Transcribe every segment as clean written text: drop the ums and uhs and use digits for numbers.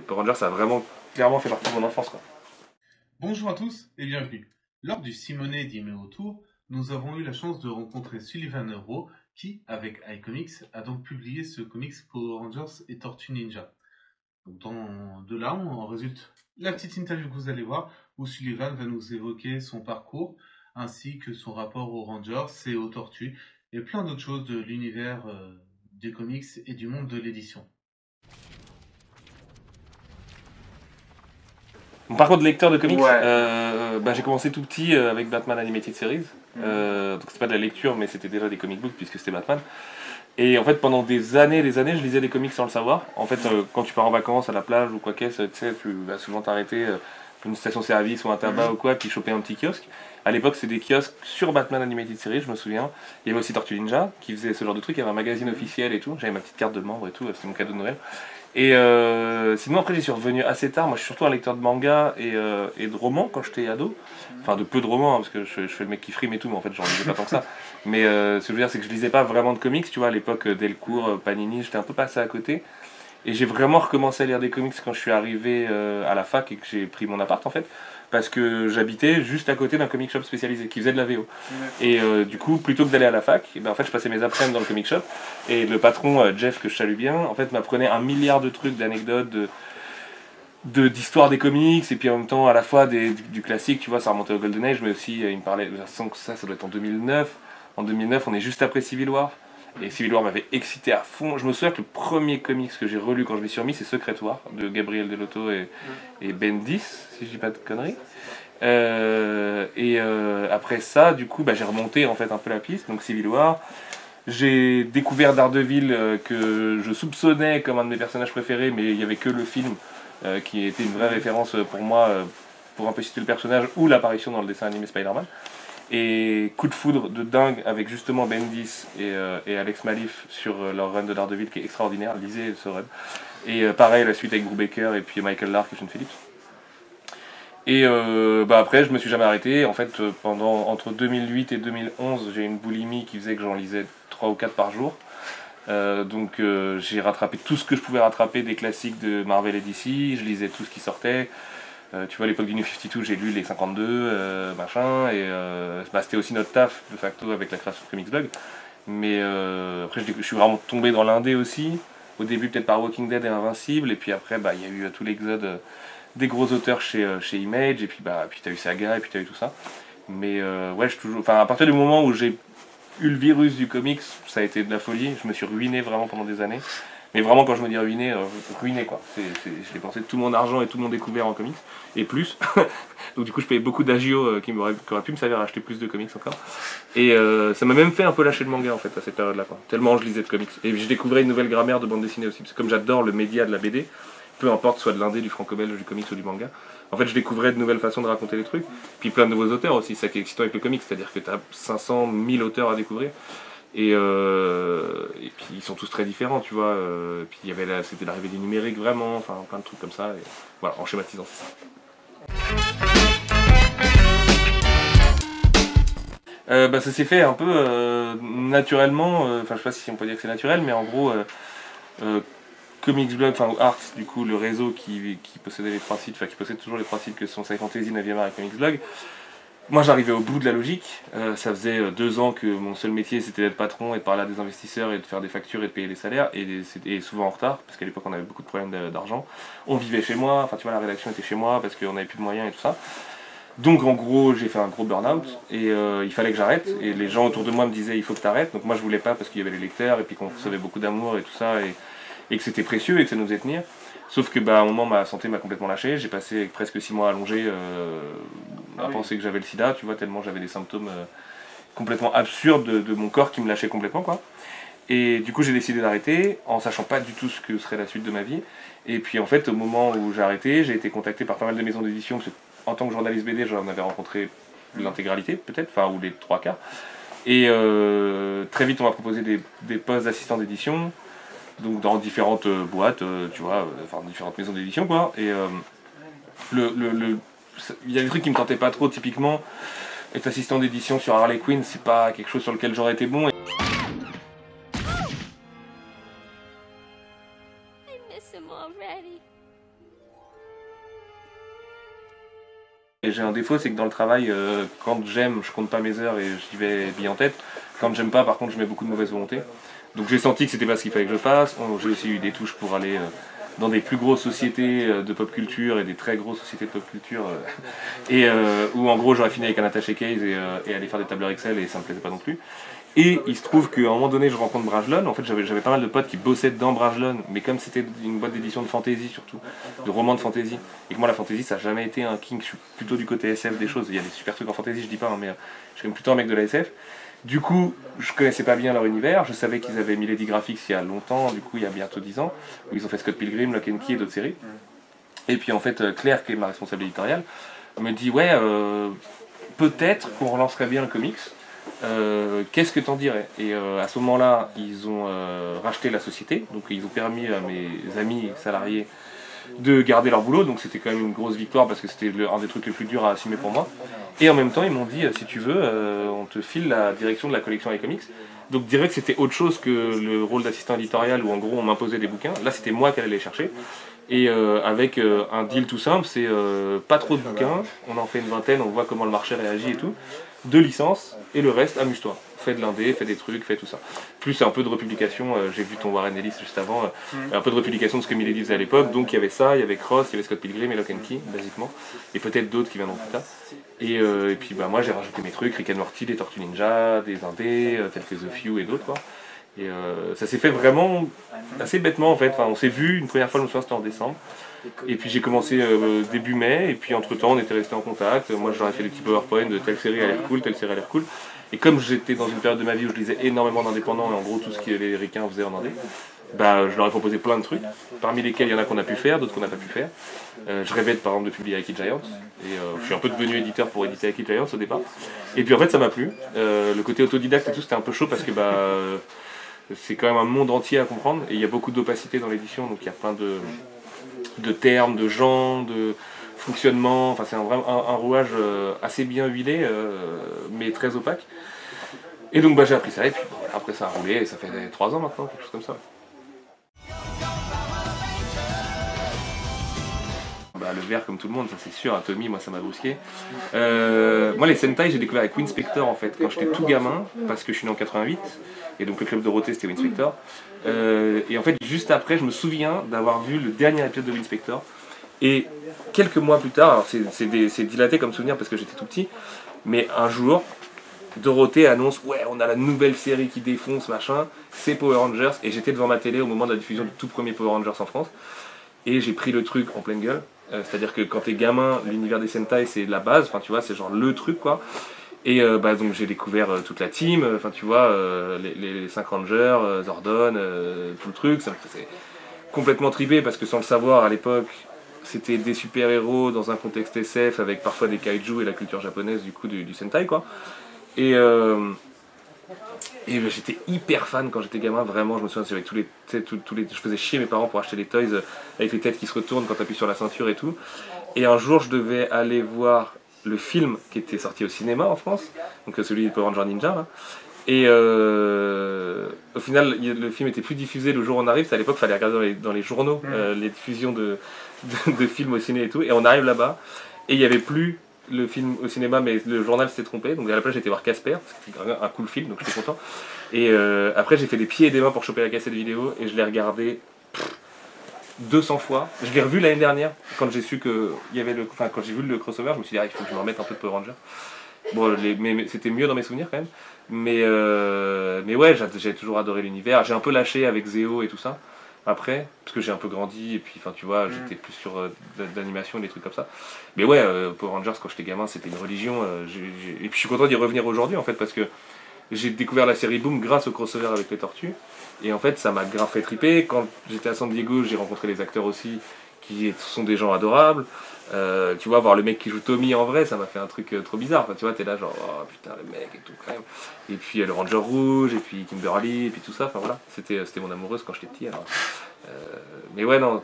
Power Rangers, ça a vraiment clairement fait partie de mon enfance, quoi. Bonjour à tous et bienvenue. Lors du Simone Dimeo Tour, nous avons eu la chance de rencontrer Sullivan Euro qui, avec iComics, a donc publié ce comics Power Rangers et Tortue Ninja. Donc de là, en résulte la petite interview que vous allez voir où Sullivan va nous évoquer son parcours ainsi que son rapport aux Rangers et aux Tortues et plein d'autres choses de l'univers des comics et du monde de l'édition. Mon parcours de lecteur de comics, Ouais. j'ai commencé tout petit avec Batman Animated Series. Donc c'est pas de la lecture, mais c'était déjà des comic books puisque c'était Batman. Et en fait, pendant des années, je lisais des comics sans le savoir. En fait, quand tu pars en vacances à la plage ou quoi qu'est-ce, tu sais, tu vas souvent t'arrêter pour une station-service ou un tabac ou quoi, puis choper un petit kiosque. À l'époque, c'était des kiosques sur Batman Animated Series, je me souviens. Il y avait aussi Tortue Ninja qui faisait ce genre de truc. Il y avait un magazine officiel et tout. J'avais ma petite carte de membre et tout. C'était mon cadeau de Noël. Et sinon, après, j'y suis revenu assez tard. Moi, je suis surtout un lecteur de manga et de romans quand j'étais ado. Enfin, de peu de romans, hein, parce que je fais le mec qui frime et tout, mais en fait, j'en lisais pas tant que ça. Mais ce que je veux dire, c'est que je lisais pas vraiment de comics. Tu vois, à l'époque, Delcourt, Panini, j'étais un peu passé à côté. Et j'ai vraiment recommencé à lire des comics quand je suis arrivé à la fac et que j'ai pris mon appart, en fait. Parce que j'habitais juste à côté d'un comic shop spécialisé qui faisait de la VO. Et du coup, plutôt que d'aller à la fac, en fait, je passais mes après-midi dans le comic shop. Et le patron, Jeff, que je salue bien, en fait, m'apprenait un milliard de trucs, d'anecdotes, d'histoire des comics, et puis en même temps, à la fois du classique, tu vois, ça remontait au Golden Age, mais aussi, il me parlait, ça doit être en 2009. En 2009, on est juste après Civil War. Et Civil War m'avait excité à fond. Je me souviens que le premier comics que j'ai relu quand je m'y suis remis, c'est Secret War de Gabriel Delotto et Bendis, si je dis pas de conneries. Après ça, du coup, j'ai remonté en fait un peu la piste, donc Civil War. J'ai découvert Daredevil que je soupçonnais comme un de mes personnages préférés, mais il n'y avait que le film qui était une vraie référence pour moi, pour un peu citer le personnage ou l'apparition dans le dessin animé Spider-Man. Et coup de foudre de dingue avec justement Bendis et Alex Malif sur leur run de Daredevil qui est extraordinaire, lisez ce run. Et pareil la suite avec Brubaker et puis Michael Lark et Sean Phillips. Et après je me suis jamais arrêté, en fait entre 2008 et 2011 j'ai une boulimie qui faisait que j'en lisais 3 ou 4 par jour. Donc j'ai rattrapé tout ce que je pouvais rattraper des classiques de Marvel et DC, je lisais tout ce qui sortait. Tu vois, à l'époque du New 52, j'ai lu les 52, machin, et c'était aussi notre taf, de facto, avec la création de Comics Blog. Mais après, je suis vraiment tombé dans l'indé aussi. Au début, peut-être par Walking Dead et Invincible, et puis après, il y a eu tout l'exode des gros auteurs chez Image, et puis t'as eu Saga, et puis t'as eu tout ça. Mais ouais, à partir du moment où j'ai eu le virus du comics, ça a été de la folie. Je me suis ruiné vraiment pendant des années. Mais vraiment, quand je me dis ruiné, ruiné quoi. J'ai dépensé tout mon argent et tout mon découvert en comics, et plus. Donc du coup, je payais beaucoup d'agios qui auraient pu me servir à acheter plus de comics encore. Et ça m'a même fait un peu lâcher le manga en fait à cette période-là, quoi. Tellement je lisais de comics. Et je découvrais une nouvelle grammaire de bande dessinée aussi, parce que comme j'adore le média de la BD, peu importe, soit de l'indé, du franco-belge, du comics ou du manga, en fait je découvrais de nouvelles façons de raconter les trucs. Puis plein de nouveaux auteurs aussi, ça qui est excitant avec le comics, c'est-à-dire que tu as 500 000 auteurs à découvrir. Et puis ils sont tous très différents, tu vois. Puis c'était l'arrivée du numérique vraiment, enfin plein de trucs comme ça. Et voilà, en schématisant, c'est ça. Ça s'est fait un peu naturellement, enfin je sais pas si on peut dire que c'est naturel, mais en gros, Comics Blog, enfin Arts, du coup le réseau qui possédait les 3 sites, enfin qui possède toujours les 3 sites que sont Sci Fantasy, 9e art et Comics Blog. Moi j'arrivais au bout de la logique, ça faisait 2 ans que mon seul métier c'était d'être patron et de parler à des investisseurs et de faire des factures et de payer les salaires, et c'était souvent en retard, parce qu'à l'époque on avait beaucoup de problèmes d'argent. On vivait chez moi, enfin tu vois la rédaction était chez moi parce qu'on n'avait plus de moyens et tout ça. Donc en gros j'ai fait un gros burn-out et il fallait que j'arrête, et les gens autour de moi me disaient il faut que tu arrêtes, donc moi je voulais pas parce qu'il y avait les lecteurs et puis qu'on recevait beaucoup d'amour et tout ça, et que c'était précieux et que ça nous faisait tenir. Sauf que à un moment ma santé m'a complètement lâché, j'ai passé presque 6 mois allongé à penser que j'avais le sida, tu vois, tellement j'avais des symptômes complètement absurdes de mon corps qui me lâchait complètement, quoi. Et du coup j'ai décidé d'arrêter en sachant pas du tout ce que serait la suite de ma vie. Et puis en fait au moment où j'ai arrêté, j'ai été contacté par pas mal de maisons d'édition, parce que en tant que journaliste BD j'en avais rencontré l'intégralité peut-être, enfin ou les 3 quarts. Et très vite on m'a proposé des postes d'assistant d'édition, donc dans différentes boîtes, tu vois, enfin différentes maisons d'édition, quoi. Et il y a des trucs qui me tentaient pas trop, typiquement être assistant d'édition sur Harley Quinn, c'est pas quelque chose sur lequel j'aurais été bon. Et j'ai un défaut, c'est que dans le travail, quand j'aime, je compte pas mes heures et j'y vais bien en tête. Quand j'aime pas, par contre, je mets beaucoup de mauvaise volonté. Donc j'ai senti que c'était pas ce qu'il fallait que je fasse. J'ai aussi eu des touches pour aller dans des plus grosses sociétés de pop culture et des très grosses sociétés de pop culture. Où en gros j'aurais fini avec un attaché case et aller faire des tableurs Excel et ça me plaisait pas non plus. Et il se trouve qu'à un moment donné, je rencontre Brajlon. En fait, j'avais pas mal de potes qui bossaient dans Brajlon, mais comme c'était une boîte d'édition de fantasy surtout, de romans de fantasy, et que moi la fantasy ça a jamais été un king, je suis plutôt du côté SF des choses. Il y a des super trucs en fantasy, je dis pas, hein, mais je suis quand même plutôt un mec de la SF. Du coup, je connaissais pas bien leur univers, je savais qu'ils avaient mis Lady Graphics il y a longtemps, du coup il y a bientôt 10 ans, où ils ont fait Scott Pilgrim, Lock and Key et d'autres séries. Et puis en fait, Claire, qui est ma responsable éditoriale, me dit ouais, peut-être qu'on relancerait bien le comics. Qu'est-ce que t'en dirais? Et à ce moment-là, ils ont racheté la société, donc ils ont permis à mes amis salariés de garder leur boulot, donc c'était quand même une grosse victoire parce que c'était un des trucs les plus durs à assumer pour moi. Et en même temps, ils m'ont dit si tu veux, on te file la direction de la collection iComics. Donc direct, c'était autre chose que le rôle d'assistant éditorial où en gros on m'imposait des bouquins. Là, c'était moi qui allais les chercher. Et avec un deal tout simple, c'est pas trop de bouquins, on en fait une vingtaine, on voit comment le marché réagit et tout. 2 licences, et le reste, amuse-toi. Fais de l'indé, fais des trucs, fais tout ça. Plus un peu de republication, j'ai vu ton Warren Ellis juste avant, un peu de republication de ce que Milady faisait à l'époque, donc il y avait ça, il y avait Cross, il y avait Scott Pilgrim et Lock and Key, basiquement, et peut-être d'autres qui viendront plus tard. Et puis bah, moi j'ai rajouté mes trucs, Rick and Morty, des Tortues Ninja, des indés, tels que The Few et d'autres quoi. Et ça s'est fait vraiment assez bêtement en fait, enfin, on s'est vu une première fois, je me souviens c'était en décembre. Et puis j'ai commencé début mai, et puis entre temps on était resté en contact. Moi je leur ai fait des petits PowerPoint de telle série a l'air cool, telle série a l'air cool. Et comme j'étais dans une période de ma vie où je lisais énormément d'indépendants, et en gros tout ce que les ricains faisaient en indé, bah, je leur ai proposé plein de trucs, parmi lesquels il y en a qu'on a pu faire, d'autres qu'on n'a pas pu faire. Je rêvais par exemple de publier Aki Giants, et je suis un peu devenu éditeur pour éditer Aki Giants au départ. Et puis en fait ça m'a plu. Le côté autodidacte et tout c'était un peu chaud parce que bah, c'est quand même un monde entier à comprendre, et il y a beaucoup d'opacité dans l'édition, donc il y a plein de termes, de gens, de fonctionnement, enfin c'est un rouage assez bien huilé, mais très opaque. Et donc bah, j'ai appris ça, et puis bon, voilà, après ça a roulé, et ça fait 3 ans maintenant, quelque chose comme ça. Bah, le vert comme tout le monde, ça c'est sûr, Tommy, moi ça m'a brusqué. Moi les Sentai j'ai découvert avec Winspector en fait, quand j'étais tout gamin, parce que je suis né en 88, et donc le club Dorothée c'était Winspector. Et en fait juste après je me souviens d'avoir vu le dernier épisode de Winspector, et quelques mois plus tard, alors c'est dilaté comme souvenir parce que j'étais tout petit, mais un jour, Dorothée annonce ouais on a la nouvelle série qui défonce machin, c'est Power Rangers, et j'étais devant ma télé au moment de la diffusion du tout premier Power Rangers en France, et j'ai pris le truc en pleine gueule. C'est-à-dire que quand t'es gamin, l'univers des Sentai c'est la base, enfin tu vois, c'est genre le truc quoi. Et bah, donc j'ai découvert toute la team, enfin tu vois, les 5 Rangers, Zordon, tout le truc, ça me faisait complètement triper parce que sans le savoir à l'époque, c'était des super-héros dans un contexte SF avec parfois des kaiju et la culture japonaise du coup du Sentai quoi. Et j'étais hyper fan quand j'étais gamin, vraiment, je me souviens, avec je faisais chier mes parents pour acheter des toys avec les têtes qui se retournent quand t'appuies sur la ceinture et tout. Et un jour, je devais aller voir le film qui était sorti au cinéma en France, donc celui de Power Ranger Ninja. Là. Et au final, le film était plus diffusé le jour où on arrive, à l'époque, il fallait regarder dans les journaux les diffusions de films au ciné et tout. Et on arrive là-bas, et il n'y avait plus le film au cinéma, mais le journal s'était trompé, donc à la place j'ai été voir Casper, c'était un cool film, donc j'étais content. Et après j'ai fait des pieds et des mains pour choper la cassette vidéo, et je l'ai regardé 200 fois. Je l'ai revu l'année dernière, quand j'ai su que il y avait quand j'ai vu le crossover, je me suis dit ah, il faut que je me remette un peu de Power Rangers. Bon, mais c'était mieux dans mes souvenirs quand même. Mais ouais, j'ai toujours adoré l'univers. J'ai un peu lâché avec Zeo et tout ça. Après, parce que j'ai un peu grandi, et puis enfin tu vois, j'étais plus sur d'animation et des trucs comme ça. Mais ouais, Power Rangers quand j'étais gamin c'était une religion, et puis je suis content d'y revenir aujourd'hui en fait, parce que j'ai découvert la série Boom grâce au crossover avec les Tortues, et en fait ça m'a grave fait triper. Quand j'étais à San Diego, j'ai rencontré les acteurs aussi, qui sont des gens adorables. Tu vois, voir le mec qui joue Tommy en vrai, ça m'a fait un truc trop bizarre. Enfin, tu vois, t'es là genre, oh putain, le mec et tout quand même. Et puis le Ranger Rouge, et puis Kimberly, et puis tout ça. Enfin voilà, c'était mon amoureuse quand j'étais petit. Alors. Mais ouais, non,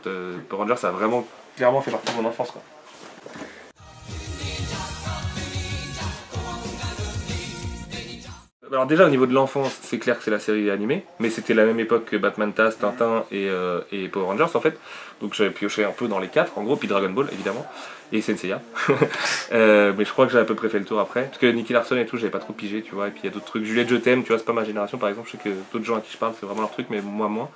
Power Rangers, ça a vraiment clairement fait partie de mon enfance, quoi. Alors déjà au niveau de l'enfance, c'est clair que c'est la série animée, mais c'était la même époque que Batman Taz, Tintin et Power Rangers en fait. Donc j'avais pioché un peu dans les quatre en gros, puis Dragon Ball évidemment, et Senseiya. Mais je crois que j'ai à peu près fait le tour après. Parce que Nicky Larson et tout, j'avais pas trop pigé, tu vois, et puis il y a d'autres trucs. Juliette, je t'aime, tu vois, c'est pas ma génération par exemple, je sais que d'autres gens à qui je parle, c'est vraiment leur truc, mais moi moins.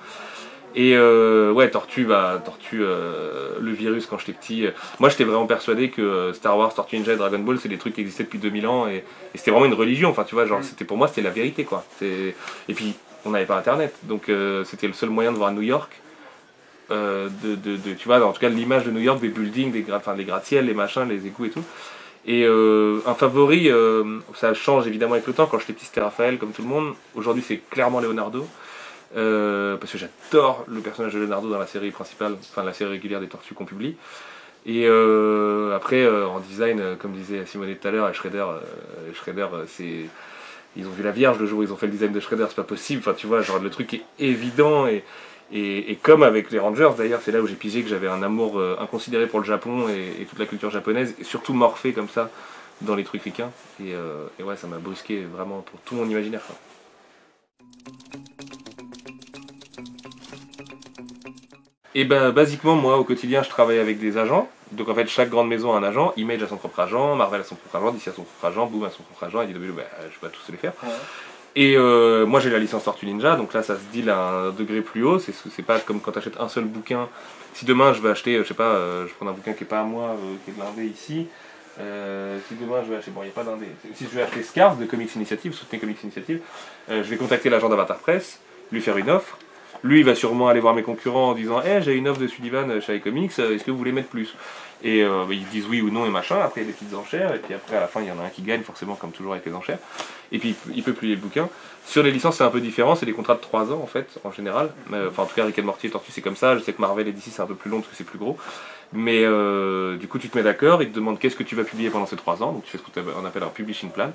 Et ouais, Tortue, le virus quand j'étais petit. Moi j'étais vraiment persuadé que Star Wars, Tortue Ninja et Dragon Ball c'est des trucs qui existaient depuis 2000 ans et c'était vraiment une religion. Enfin tu vois, genre c'était pour moi c'était la vérité quoi. Et puis on n'avait pas internet, donc c'était le seul moyen de voir New York. Tu vois, en tout cas l'image de New York, des buildings, enfin, des gratte-ciels, les machins, les égouts et tout. Et un favori, ça change évidemment avec le temps. Quand j'étais petit c'était Raphaël comme tout le monde. Aujourd'hui c'est clairement Leonardo. Parce que j'adore le personnage de Leonardo dans la série principale, enfin la série régulière des Tortues qu'on publie. Et après, en design, comme disait Simone tout à l'heure, Shredder, ils ont vu la Vierge le jour où ils ont fait le design de Shredder, c'est pas possible. Enfin, tu vois, genre le truc est évident et comme avec les Rangers, d'ailleurs, c'est là où j'ai pigé que j'avais un amour inconsidéré pour le Japon et toute la culture japonaise, et surtout morphé comme ça dans les trucs ricains. Et ouais, ça m'a brusqué vraiment pour tout mon imaginaire, quoi. Et ben basiquement moi au quotidien je travaille avec des agents. Donc en fait chaque grande maison a un agent, Image a son propre agent, Marvel a son propre agent, DC a son propre agent, Boom a son propre agent, et IDW je peux pas tous les faire. Ouais. Et moi j'ai la licence Tortue Ninja, donc là ça se deal à un degré plus haut, c'est pas comme quand tu achètes un seul bouquin. Si demain je vais acheter, je sais pas, je prends un bouquin qui est pas à moi, qui est blindé ici. Si demain je vais acheter, bon il n'y a pas d'indé, si je vais acheter Scars de Comics Initiative, soutenez Comics Initiative, je vais contacter l'agent d'Avatar Press, lui faire une offre. Lui, il va sûrement aller voir mes concurrents en disant hey, j'ai une offre de Sullivan chez iComics, est-ce que vous voulez mettre plus? Et ils disent oui ou non et machin, après il y a des petites enchères, et puis après à la fin il y en a un qui gagne, forcément, comme toujours avec les enchères. Et puis il peut plier le bouquin. Sur les licences, c'est un peu différent, c'est des contrats de 3 ans en fait, en général. Enfin, en tout cas, Rick and Morty et Tortue, c'est comme ça. Je sais que Marvel et DC, c'est un peu plus long parce que c'est plus gros. Mais du coup, tu te mets d'accord, ils te demandent qu'est-ce que tu vas publier pendant ces 3 ans, donc tu fais ce qu'on appelle un publishing plan.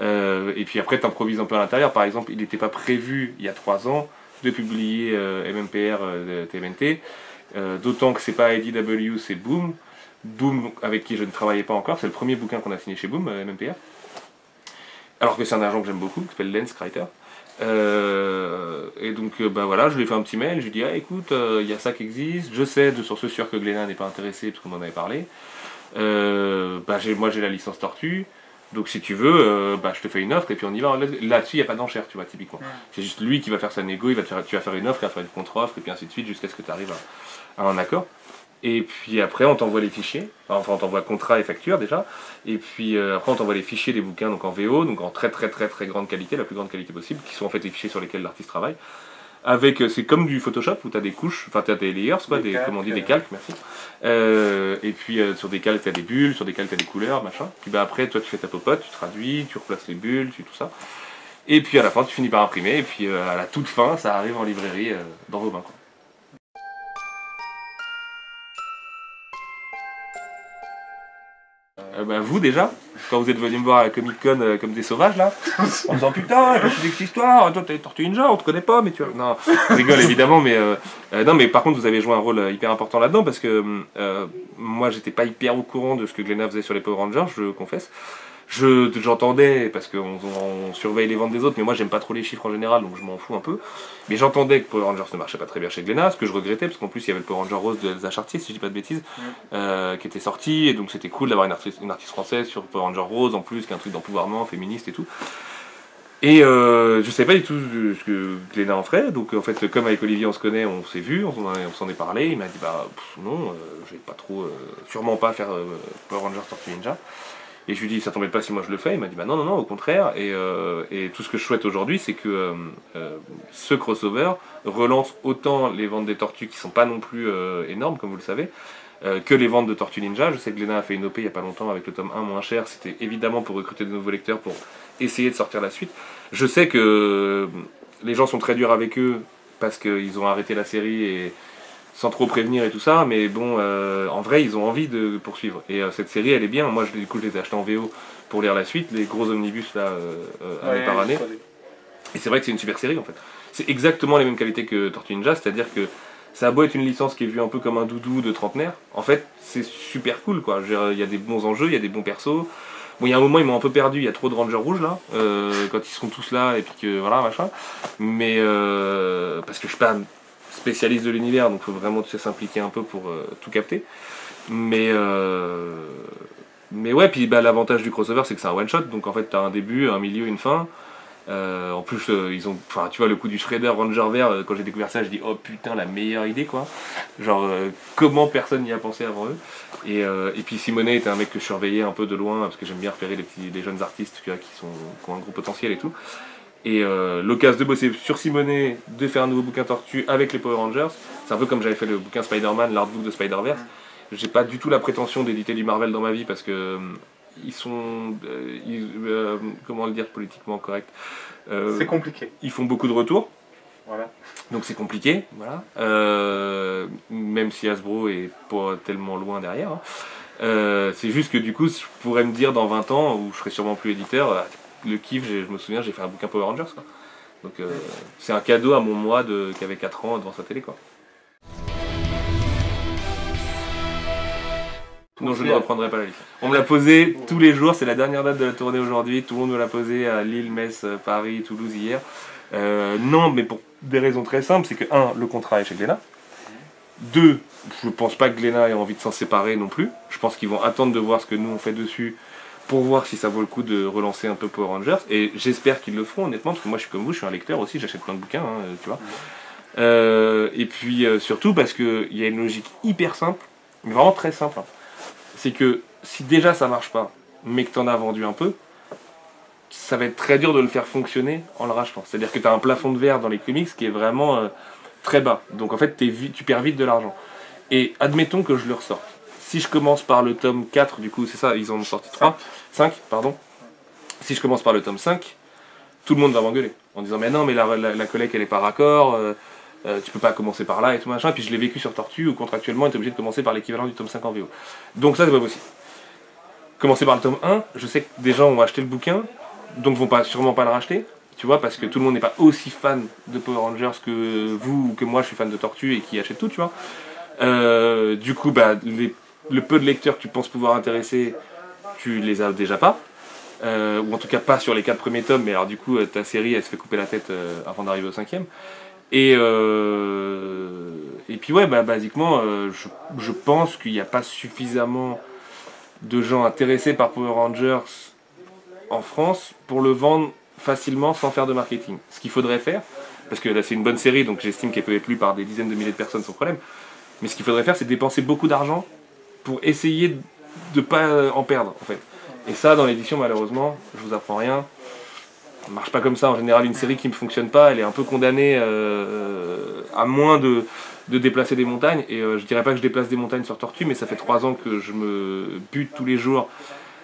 Et puis après, tu improvises un peu à l'intérieur. Par exemple, il n'était pas prévu il y a 3 ans de publier MMPR TMNT, d'autant que c'est pas IDW, c'est Boom. Boom, avec qui je ne travaillais pas encore, c'est le premier bouquin qu'on a signé chez Boom, MMPR. Alors que c'est un agent que j'aime beaucoup, qui s'appelle Lance Kreiter. Et donc bah voilà, je lui ai fait un petit mail, je lui ai dit ah, écoute, il y a ça qui existe, je sais de source sûre que Glénat n'est pas intéressé parce qu'on en avait parlé. Moi j'ai la licence Tortue. Donc si tu veux, je te fais une offre et puis on y va. Là-dessus, il n'y a pas d'enchère, tu vois, typiquement. Ouais. C'est juste lui qui va faire sa négo, tu vas faire une offre, il va faire une contre-offre et puis ainsi de suite jusqu'à ce que tu arrives à un accord. Et puis après, on t'envoie les fichiers. Enfin, on t'envoie contrat et facture déjà. Et puis après, on t'envoie les fichiers des bouquins donc en VO, donc en très très très très grande qualité, la plus grande qualité possible, qui sont en fait les fichiers sur lesquels l'artiste travaille. Avec, c'est comme du Photoshop où tu as des couches, enfin tu as des layers, quoi, des calques, merci. Et puis sur des calques tu as des bulles, sur des calques tu as des couleurs, machin. Puis après, toi tu fais ta popote, tu traduis, tu replaces les bulles, tout ça. Et puis à la fin, tu finis par imprimer, et puis à la toute fin, ça arrive en librairie dans vos mains, quoi. Vous déjà, quand vous êtes venu me voir à la Comic Con comme des sauvages là, en disant putain, je suis cette histoire, toi t'es Tortue Ninja, on te connaît pas, mais tu vois. Non, je rigole évidemment, mais non, mais par contre vous avez joué un rôle hyper important là-dedans parce que moi j'étais pas hyper au courant de ce que Glénat faisait sur les Power Rangers, je confesse. J'entendais, parce qu'on surveille les ventes des autres, mais moi j'aime pas trop les chiffres en général, donc je m'en fous un peu. Mais j'entendais que Power Rangers ne marchait pas très bien chez Glénat, ce que je regrettais, parce qu'en plus il y avait le Power Ranger Rose de Elsa Chartier, si je dis pas de bêtises, qui était sorti, et donc c'était cool d'avoir une artiste française sur Power Ranger Rose, en plus, qui est un truc d'empouvoirment, féministe et tout. Et je savais pas du tout ce que Glénat en ferait, donc en fait, comme avec Olivier on se connaît, on s'est vu, on s'en est parlé, il m'a dit non, je vais pas trop, sûrement pas faire Power Rangers Tortue Ninja. Et je lui dis, ça t'embête pas si moi je le fais? Il m'a dit, non, au contraire. Et tout ce que je souhaite aujourd'hui, c'est que ce crossover relance autant les ventes des tortues qui sont pas non plus énormes, comme vous le savez, que les ventes de Tortue Ninja. Je sais que Glénat a fait une OP il y a pas longtemps avec le tome 1 moins cher. C'était évidemment pour recruter de nouveaux lecteurs, pour essayer de sortir la suite. Je sais que les gens sont très durs avec eux parce qu'ils ont arrêté la série et sans trop prévenir et tout ça, mais bon, en vrai, ils ont envie de poursuivre. Et cette série, elle est bien. Moi, du coup, je les ai achetés en VO pour lire la suite, les gros omnibus, là, année par année. Et c'est vrai que c'est une super série, en fait. C'est exactement les mêmes qualités que Tortue Ninja, c'est-à-dire que ça a beau être une licence qui est vue un peu comme un doudou de trentenaire, en fait, c'est super cool, quoi. Il y a des bons enjeux, il y a des bons persos. Bon, il y a un moment, ils m'ont un peu perdu, il y a trop de Rangers rouges là, quand ils sont tous là, et puis que voilà, machin. Mais parce que je suis pas spécialiste de l'univers, donc il faut vraiment s'impliquer un peu pour tout capter. Mais, mais ouais, puis bah, l'avantage du crossover, c'est que c'est un one shot, donc en fait, t'as un début, un milieu, une fin. En plus, ils ont, enfin, tu vois, le coup du Shredder Ranger vert, quand j'ai découvert ça, je dis oh putain, la meilleure idée quoi. Genre, comment personne n'y a pensé avant eux. Et puis Simonet était un mec que je surveillais un peu de loin parce que j'aime bien repérer les jeunes artistes qui ont un gros potentiel et tout. Et l'occasion de bosser sur Simonet, de faire un nouveau bouquin Tortue avec les Power Rangers, c'est un peu comme j'avais fait le bouquin Spider-Man, l'artbook de Spider-Verse. J'ai pas du tout la prétention d'éditer du Marvel dans ma vie parce que ils sont, comment le dire politiquement correct, c'est compliqué. Ils font beaucoup de retours, voilà. Donc c'est compliqué, voilà. Même si Hasbro est pas tellement loin derrière. Hein. C'est juste que du coup, je pourrais me dire dans 20 ans, où je serai sûrement plus éditeur, le kiff, je me souviens, j'ai fait un bouquin Power Rangers. Quoi. Donc c'est un cadeau à mon moi qui avait 4 ans devant sa télé. Quoi. Non, je ne reprendrai pas la liste. On me l'a posé tous les jours, c'est la dernière date de la tournée aujourd'hui, tout le monde me l'a posé à Lille, Metz, Paris, Toulouse hier. Non, mais pour des raisons très simples, c'est que 1, le contrat est chez Glénat. 2, je ne pense pas que Glénat ait envie de s'en séparer non plus. Je pense qu'ils vont attendre de voir ce que nous on fait dessus pour voir si ça vaut le coup de relancer un peu Power Rangers. Et j'espère qu'ils le feront honnêtement, parce que moi je suis comme vous, je suis un lecteur aussi, j'achète plein de bouquins, hein, tu vois. Et puis surtout parce qu'il y a une logique hyper simple, mais vraiment très simple. Hein. C'est que si déjà ça marche pas, mais que tu en as vendu un peu, ça va être très dur de le faire fonctionner en le rachetant. C'est-à-dire que tu as un plafond de verre dans les comics qui est vraiment très bas. Donc en fait, tu perds vite de l'argent. Et admettons que je le ressorte. Si je commence par le tome 4, du coup, c'est ça, ils en ont sorti 3. 5, pardon. Si je commence par le tome 5, tout le monde va m'engueuler. En disant, mais non, mais la collecte, elle est pas raccord, tu peux pas commencer par là et tout machin. Et puis je l'ai vécu sur Tortue, où contractuellement, on était obligé de commencer par l'équivalent du tome 5 en VO. Donc ça, c'est pas possible. Commencer par le tome 1, je sais que des gens ont acheté le bouquin, donc vont sûrement pas le racheter, tu vois, parce que tout le monde n'est pas aussi fan de Power Rangers que vous ou que moi, je suis fan de Tortue et qui achète tout, tu vois. Du coup, bah, le peu de lecteurs que tu penses pouvoir intéresser, tu les as déjà pas. Ou en tout cas pas sur les 4 premiers tomes, mais alors du coup, ta série, elle se fait couper la tête avant d'arriver au 5e. Et puis ouais, bah, basiquement, je pense qu'il n'y a pas suffisamment de gens intéressés par Power Rangers en France pour le vendre facilement sans faire de marketing. Ce qu'il faudrait faire, parce que là c'est une bonne série, donc j'estime qu'elle peut être lue par des dizaines de milliers de personnes sans problème, mais ce qu'il faudrait faire, c'est dépenser beaucoup d'argent pour essayer de ne pas en perdre, en fait. Et ça, dans l'édition, malheureusement, je vous apprends rien, ça marche pas comme ça. En général, une série qui ne fonctionne pas, elle est un peu condamnée à moins de déplacer des montagnes. Et je dirais pas que je déplace des montagnes sur Tortue, mais ça fait 3 ans que je me bute tous les jours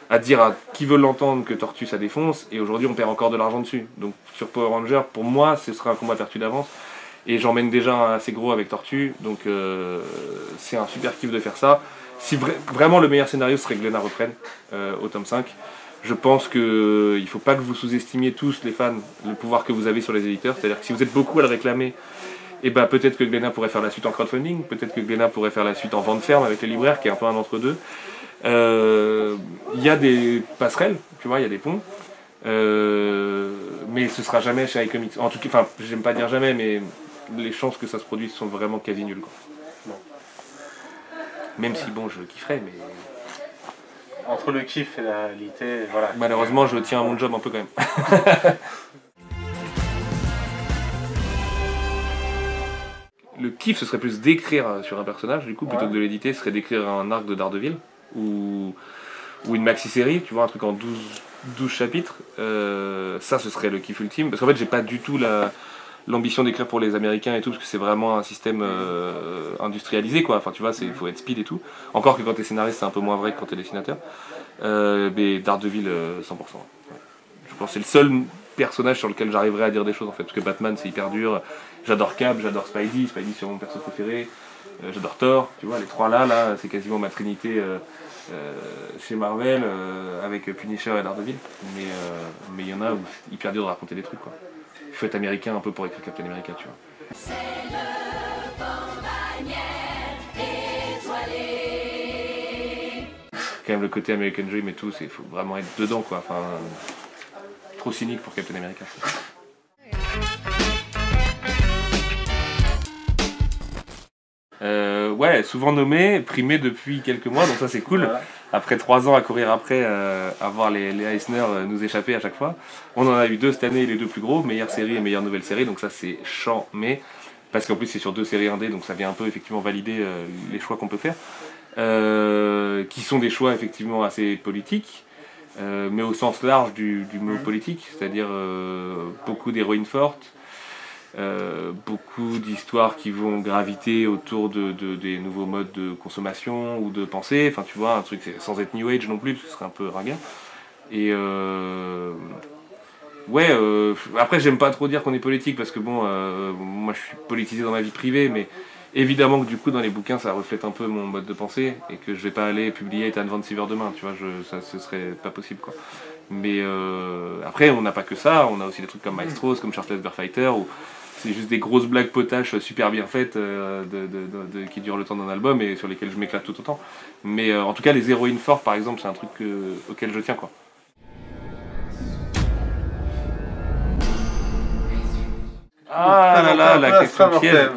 à dire à qui veut l'entendre que Tortue ça défonce. Et aujourd'hui, on perd encore de l'argent dessus. Donc sur Power Ranger, pour moi, ce sera un combat perdu d'avance. Et j'emmène déjà un assez gros avec Tortue, donc c'est un super kiff de faire ça. Si vraiment le meilleur scénario serait que Glénat reprenne au tome 5, je pense qu'il ne faut pas que vous sous-estimiez tous, les fans, le pouvoir que vous avez sur les éditeurs. C'est-à-dire que si vous êtes beaucoup à le réclamer, et ben peut-être que Glénat pourrait faire la suite en crowdfunding, peut-être que Glénat pourrait faire la suite en vente ferme avec les libraires, qui est un peu un entre-deux. Il y a des passerelles, tu vois, il y a des ponts. Mais ce sera jamais chez iComics. En tout cas, enfin, j'aime pas dire jamais, mais les chances que ça se produise sont vraiment quasi nulles. Quoi. Bon. Même si, bon, je kifferais, mais... Entre le kiff et la réalité, voilà. Malheureusement, je tiens à mon job un peu quand même. Le kiff, ce serait plus d'écrire sur un personnage, du coup, plutôt que de l'éditer, ce serait d'écrire un arc de Daredevil, ou une maxi-série, tu vois, un truc en 12 chapitres. Ça, ce serait le kiff ultime, parce qu'en fait, j'ai pas du tout l'ambition d'écrire pour les Américains et tout, parce que c'est vraiment un système industrialisé, quoi. Enfin, tu vois, il faut être speed et tout. Encore que quand t'es scénariste, c'est un peu moins vrai que quand t'es dessinateur. Mais Daredevil, 100%. Ouais. Je pense que c'est le seul personnage sur lequel j'arriverai à dire des choses, en fait. Parce que Batman, c'est hyper dur. J'adore Cap, j'adore Spidey. Spidey, c'est mon perso préféré. J'adore Thor. Tu vois, les trois là, c'est quasiment ma trinité chez Marvel, avec Punisher et Daredevil. Mais il y en a où c'est hyper dur de raconter des trucs, quoi. Il faut être américain un peu pour écrire Captain America, tu vois. C'est le bandanier étoilé. quand même le côté American Dream et tout, il faut vraiment être dedans quoi. Enfin, trop cynique pour Captain America. Ouais, souvent nommé, primé depuis quelques mois, donc ça c'est cool. Voilà. Après 3 ans à courir après, à voir les Eisner nous échapper à chaque fois. On en a eu 2 cette année, les 2 plus gros, meilleure série et meilleure nouvelle série, donc ça c'est chiant, mais parce qu'en plus c'est sur 2 séries indé, donc ça vient un peu effectivement valider les choix qu'on peut faire, qui sont des choix effectivement assez politiques, mais au sens large du mot politique, c'est-à-dire beaucoup d'héroïnes fortes, beaucoup d'histoires qui vont graviter autour des nouveaux modes de consommation ou de pensée, enfin tu vois, un truc sans être New Age non plus, parce que ce serait un peu ringard. Et ouais, après j'aime pas trop dire qu'on est politique, parce que bon, moi je suis politisé dans ma vie privée, mais évidemment que du coup dans les bouquins ça reflète un peu mon mode de pensée, et que je vais pas aller publier Ethan Van Sciver demain, tu vois, ça ce serait pas possible quoi. Mais après on n'a pas que ça, on a aussi des trucs comme Maestros, comme Shirtless Bear Fighter, où c'est juste des grosses blagues potaches super bien faites qui durent le temps d'un album et sur lesquelles je m'éclate tout autant. Mais en tout cas, les héroïnes fortes, par exemple, c'est un truc auquel je tiens, quoi. Ah là là, la question piège.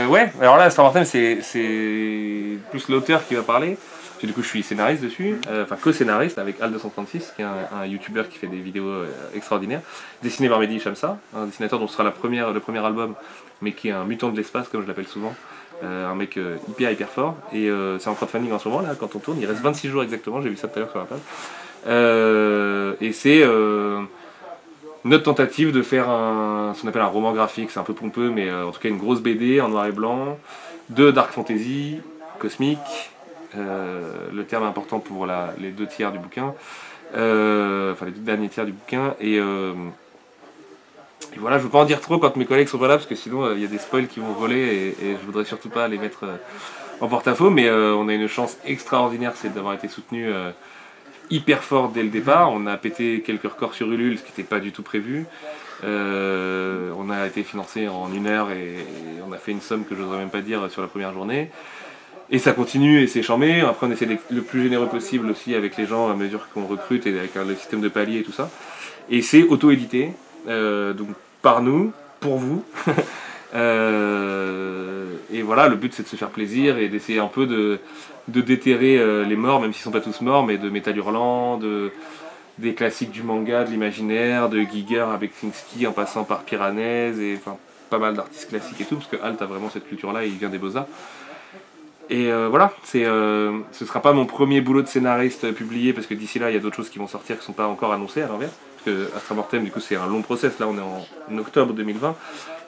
Ouais, alors là, Astra c'est plus l'auteur qui va parler. Du coup, je suis scénariste dessus, enfin co-scénariste avec Al236, qui est un youtubeur qui fait des vidéos extraordinaires, dessiné par Mehdi Shamsa, un dessinateur dont ce sera le premier album, mais qui est un mutant de l'espace, comme je l'appelle souvent, un mec hyper fort, et c'est en crowdfunding en ce moment, là, quand on tourne, il reste 26 jours exactement, j'ai vu ça tout à l'heure sur la page, et c'est notre tentative de faire ce qu'on appelle un roman graphique, c'est un peu pompeux, mais en tout cas une grosse BD en noir et blanc, de dark fantasy, cosmique, le terme important pour les 2 tiers du bouquin, enfin les 2 derniers tiers du bouquin, et voilà, je veux pas en dire trop quand mes collègues sont pas là, parce que sinon il y a des spoils qui vont voler, et je voudrais surtout pas les mettre en porte-à-faux, mais on a une chance extraordinaire, c'est d'avoir été soutenu hyper fort dès le départ. On a pété quelques records sur Ulule, ce qui n'était pas du tout prévu. On a été financé en 1 heure, et on a fait une somme que je n'oserais même pas dire sur la première journée. Et ça continue et c'est charmé. Après on essaie d'être le plus généreux possible aussi avec les gens à mesure qu'on recrute, et avec le système de palier et tout ça. Et c'est auto-édité, donc par nous, pour vous. Et voilà, le but c'est de se faire plaisir et d'essayer un peu de déterrer les morts, même s'ils sont pas tous morts, mais de Metal Hurlant, des classiques du manga, de l'imaginaire, de Giger avec Kinski en passant par Piranèse, et enfin pas mal d'artistes classiques et tout, parce que Alt a vraiment cette culture-là et il vient des Beaux-Arts. Et voilà, ce sera pas mon premier boulot de scénariste publié, parce que d'ici là il y a d'autres choses qui vont sortir qui sont pas encore annoncées à l'inverse. Parce que Astra Mortem, du coup, c'est un long process. Là, on est en octobre 2020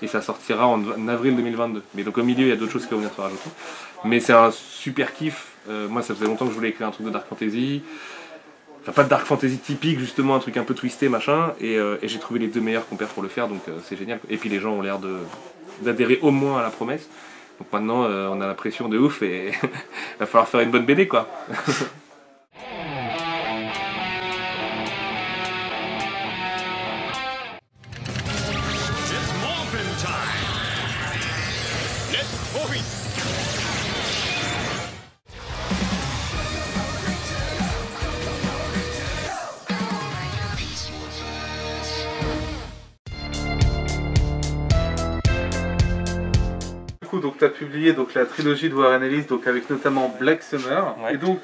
et ça sortira en avril 2022. Mais donc, au milieu, il y a d'autres choses qui vont venir se rajouter. Mais c'est un super kiff. Moi, ça faisait longtemps que je voulais écrire un truc de Dark Fantasy. Enfin, pas de Dark Fantasy typique, justement, un truc un peu twisté, machin. Et j'ai trouvé les 2 meilleurs compères pour le faire, donc c'est génial. Et puis, les gens ont l'air d'adhérer au moins à la promesse. Donc maintenant, on a la pression de ouf et il va falloir faire une bonne BD, quoi. Donc tu as publié donc, la trilogie de Warren Ellis, donc, avec notamment Black Summer, Ouais. Et donc,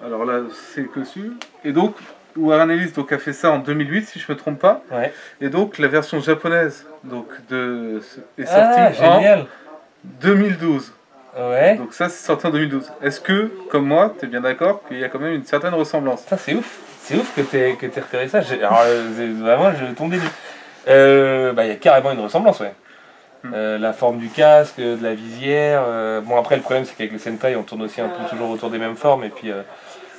alors là c'est conçu, et donc Warren Ellis donc, a fait ça en 2008 si je me trompe pas, Ouais. et donc la version japonaise donc, est sortie génial. en 2012. Ouais. Donc ça c'est sorti en 2012. Est-ce que, comme moi, tu es bien d'accord qu'il y a quand même une certaine ressemblance? Ça c'est ouf. C'est ouf que t'aies repéré ça. Alors vraiment je tombe des nues. Il y a carrément une ressemblance, ouais. La forme du casque, de la visière. Bon après le problème c'est qu'avec le Sentai on tourne aussi un peu toujours autour des mêmes formes, et puis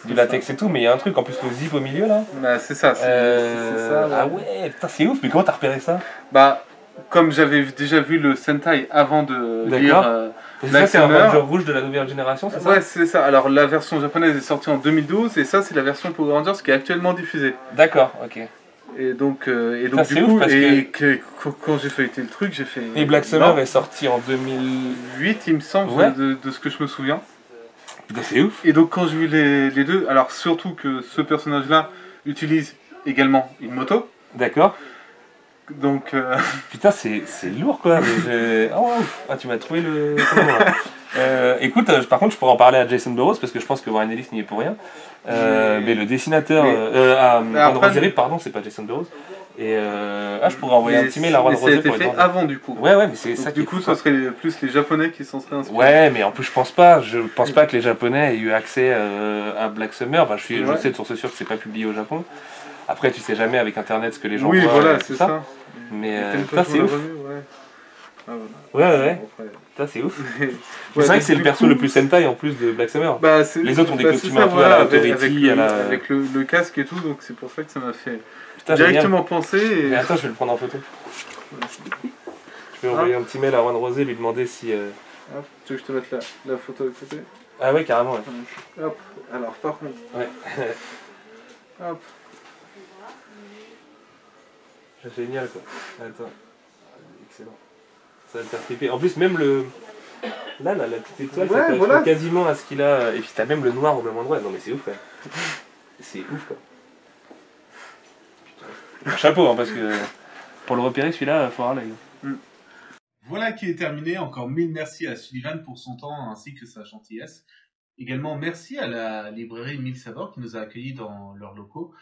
du latex et tout, mais il y a un truc en plus, le zip au milieu là. Bah, c'est ça. C'est ça, ouais. Ah ouais, putain c'est ouf, mais comment t'as repéré ça? Bah comme j'avais déjà vu le Sentai avant de lire ça c'est un Ranger rouge de la nouvelle génération, c'est ça? Ouais, c'est ça. Alors la version japonaise est sortie en 2012 et ça c'est la version Power Rangers qui est actuellement diffusée. D'accord, ok. Et donc ça, du coup, quand j'ai feuilleté le truc, j'ai fait... Et Black Summer est sorti en 2008, il me semble, ouais. de ce que je me souviens. Putain, c'est ouf. Et donc quand j'ai vu les deux, alors surtout que ce personnage-là utilise également une moto, D'accord. donc Putain, c'est lourd quoi. Oh, ah, tu m'as trouvé le. Comment, là écoute, par contre, je pourrais en parler à Jason Burrows parce que je pense que Warren Ellis n'y est pour rien. Mais le dessinateur. Ron Roseri, pardon, c'est pas Jason Burrows. Et je pourrais envoyer un petit mail à Ron Roseri pour lui fait demander. avant du coup. Ouais, mais c'est Donc, ça qui du est coup, fou, ce quoi. serait plus les Japonais qui s'en seraient inspirés. Ouais, mais en plus, je pense pas que les Japonais aient eu accès à Black Summer. Enfin, je Ouais. sais de source sûre que c'est pas publié au Japon. Après, tu sais jamais avec Internet ce que les gens Oui, voient. voilà, tout c'est ça. Mais T'aimes putain, pas c'est jouer ouf. la revue, ouais. Ah, voilà. Ouais. Bon, après. Putain, c'est ouf. Ouais, C'est vrai donc, que c'est le du perso coup, le plus Sentai en plus de Black Summer. Bah, Les autres ont des costumes c'est ça, un peu à la avec, Authority, avec le casque et tout, donc c'est pour ça que ça m'a fait Putain, génial. directement penser. Et... Mais attends, je vais le prendre en photo. Je vais envoyer un petit mail à Ron Rosé, lui demander si. Hop, tu veux que je te mette la photo à côté? Ah ouais, carrément. Ouais. Hop, alors par contre. Ouais. Hop. C'est génial quoi. Attends. Excellent. Ça va te faire flipper. En plus, même le. Là, la petite étoile, Ouais, ça correspond voilà. quasiment à ce qu'il a. Et puis t'as même le noir au même endroit. Non mais c'est ouf quoi. C'est ouf quoi. Putain. Chapeau, hein, parce que pour le repérer celui-là, il faut avoir l'œil. Voilà qui est terminé. Encore mille merci à Sullivan pour son temps ainsi que sa gentillesse. Également merci à la librairie Mille Saveurs qui nous a accueillis dans leurs locaux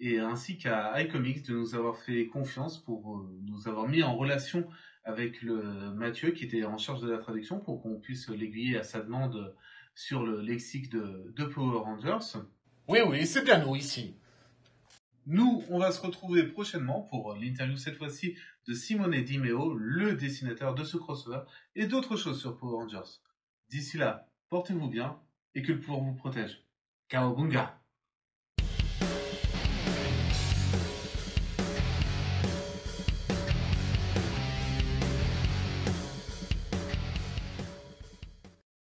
et ainsi qu'à iComics de nous avoir fait confiance pour nous avoir mis en relation avec le Mathieu qui était en charge de la traduction pour qu'on puisse l'aiguiller à sa demande sur le lexique de Power Rangers. Oui, c'est bien nous ici. Nous, on va se retrouver prochainement pour l'interview cette fois-ci de Simone Di Meo, le dessinateur de ce crossover et d'autres choses sur Power Rangers. D'ici là, portez-vous bien et que le pouvoir vous protège. Cowabunga!